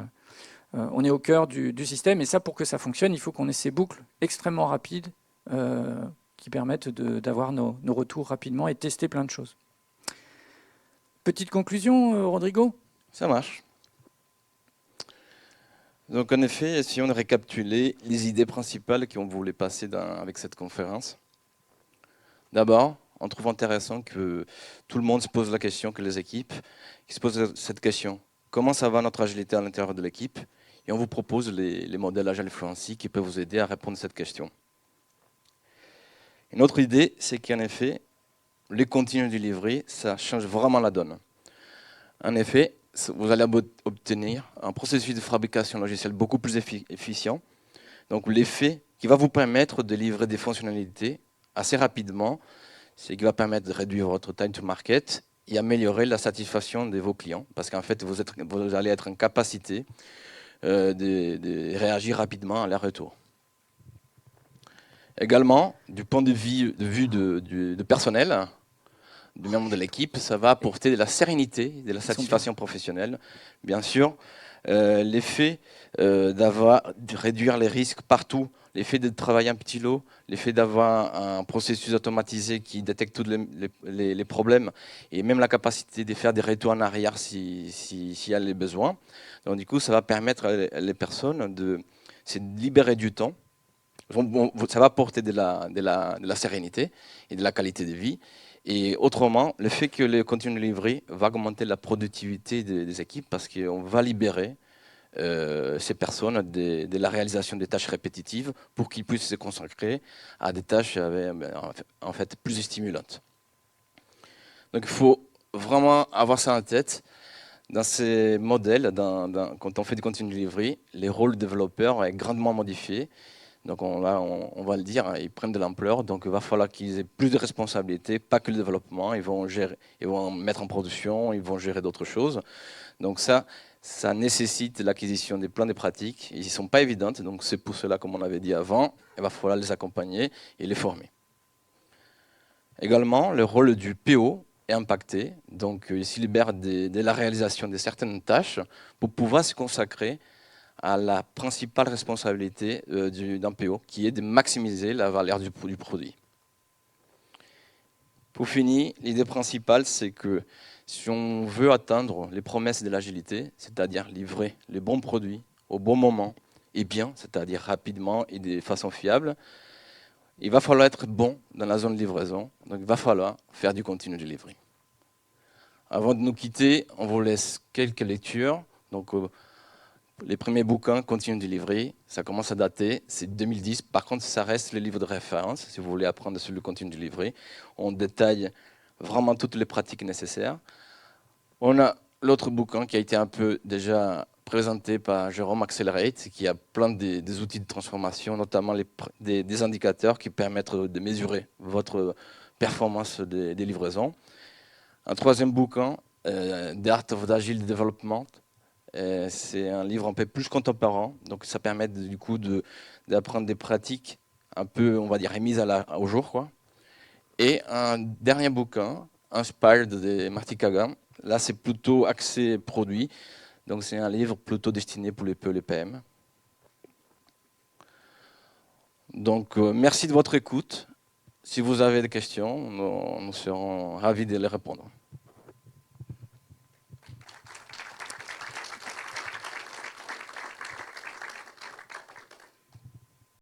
on est au cœur du système et ça pour que ça fonctionne, il faut qu'on ait ces boucles extrêmement rapides qui permettent d'avoir nos retours rapidement et tester plein de choses. Petite conclusion, Rodrigo? Ça marche. Donc en effet, si on récapitulait les idées principales qu'on voulait passer avec cette conférence. D'abord, on trouve intéressant que tout le monde se pose la question, que les équipes qui se posent cette question. Comment ça va notre agilité à l'intérieur de l'équipe? Et on vous propose les modèles Agile Fluency qui peuvent vous aider à répondre à cette question. Une autre idée, c'est qu'en effet, les continuous delivery, ça change vraiment la donne. En effet, vous allez obtenir un processus de fabrication logicielle beaucoup plus efficient. Donc l'effet qui va vous permettre de livrer des fonctionnalités assez rapidement, c'est qui va permettre de réduire votre time to market et améliorer la satisfaction de vos clients. Parce qu'en fait, vous allez être en capacité de réagir rapidement à leur retour. Également, du point de vue de personnel, du membre de l'équipe, ça va apporter de la sérénité, de la satisfaction professionnelle. Bien sûr, l'effet de réduire les risques partout, l'effet de travailler en petit lot, l'effet d'avoir un processus automatisé qui détecte tous les problèmes et même la capacité de faire des retours en arrière s'il y a les besoins. Donc du coup, ça va permettre à les personnes de se libérer du temps. Ça va apporter de la sérénité et de la qualité de vie. Et autrement, le fait que le continuous delivery va augmenter la productivité des équipes parce qu'on va libérer ces personnes de la réalisation des tâches répétitives pour qu'ils puissent se consacrer à des tâches en fait plus stimulantes. Donc il faut vraiment avoir ça en tête. Dans ces modèles, quand on fait du continu delivery, les rôles de développeurs est grandement modifié. Donc on va le dire, ils prennent de l'ampleur, donc il va falloir qu'ils aient plus de responsabilités, pas que le développement, ils vont mettre en production, ils vont gérer d'autres choses. Donc ça nécessite l'acquisition des plans de pratique. Ils ne sont pas évidentes, donc c'est pour cela, comme on avait dit avant, il va falloir les accompagner et les former. Également, le rôle du PO est impacté, donc il se libère de la réalisation de certaines tâches pour pouvoir se consacrer à la principale responsabilité d'un PO, qui est de maximiser la valeur du produit. Pour finir, l'idée principale, c'est que si on veut atteindre les promesses de l'agilité, c'est-à-dire livrer les bons produits au bon moment et bien, c'est-à-dire rapidement et de façon fiable, il va falloir être bon dans la zone de livraison, donc il va falloir faire du continu delivery. Avant de nous quitter, on vous laisse quelques lectures. Donc, les premiers bouquins Continu Delivery, ça commence à dater, c'est 2010. Par contre, ça reste le livre de référence, si vous voulez apprendre sur le Continu Delivery. On détaille vraiment toutes les pratiques nécessaires. On a l'autre bouquin qui a été un peu déjà présenté par Jérôme, Accelerate, qui a plein des outils de transformation, notamment des indicateurs qui permettent de mesurer votre performance des livraisons. Un troisième bouquin, The Art of Agile Development. C'est un livre un peu plus contemporain, donc ça permet du coup d'apprendre des pratiques un peu, on va dire, remises au jour, quoi. Et un dernier bouquin, Inspired de Marty Kagan. Là, c'est plutôt axé produit, donc c'est un livre plutôt destiné pour les PE et les PM. Donc, merci de votre écoute. Si vous avez des questions, nous serons ravis de les répondre.